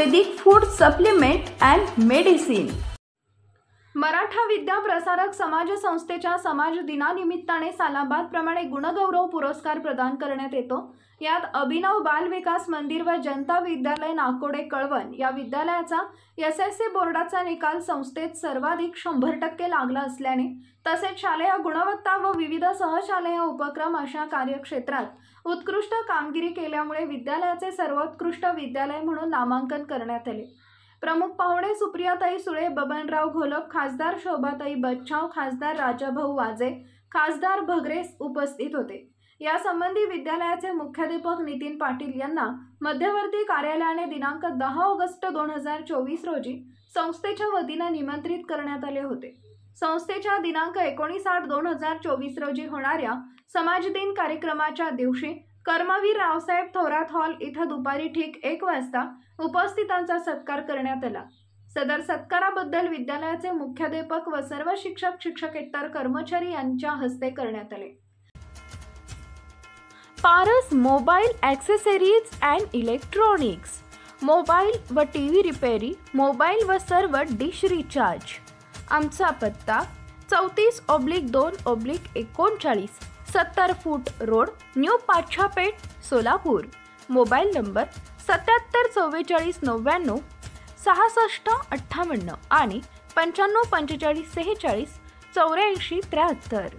Ayurvedic food supplement and medicine. Maratha Vidya Prasarak Samaj संस्थेच्या समाज दिनानिमित्ताने सालाबादप्रमाणे गुणगौरव पुरस्कार प्रदान करण्यात येतो। यात अभिनव बाल विकास मंदिर व जनता विद्यालय नाकोडे कळवण या विद्यालयाचा SSC बोर्डाचा निकाल संस्थेत सर्वाधिक 100% लागला असल्याने तसेच शालेय गुणवत्ता व विविध सहशालेय उपक्रम अशा कार्यक्षेत्रात उत्कृष्ट कामगिरी केल्यामुळे विद्यालयाचे सर्वोत्कृष्ट विद्यालय म्हणून नामांकन करण्यात आले। प्रमुख पाहुणे सुप्रियाताई सुळे, बबनराव घोलप, खासदार शोभाताई बच्छाव, खासदार राजाभाऊ वाजे, खासदार भगरे उपस्थित होते। यासंबंधी विद्यालयाचे मुख्याध्यापक नितीन पाटील यांना मध्यवर्ती कार्यालयाने दिनांक 10 ऑगस्ट 2024 रोजी संस्थेच्या वतीने निमंत्रित करण्यात आले होते। संस्थेच्या दिनांक 19/8/2024 रोजी होणाऱ्या समाज दिन कार्यक्रमाच्या दिवशी कर्मवीर रावसाहेब थोरात हॉल इथं दुपारी ठीक 1 वाजता उपस्थितांचा सत्कार करण्यात आला। सदर सत्काराबद्दल विद्यालयाचे मुख्याध्यापक व सर्व शिक्षकेतर कर्मचारी यांच्या हस्ते करण्यात आले। Paras mobile accessories and electronics, mobile व टीव्ही रिपेरी, मोबाईल व सर्व डिश रिचार्ज। आमचा पत्ता 34/2/39 70 फूट road, new Pachhapeth, Solapur. Mobile number 774499 6658 आणि 954546 8473।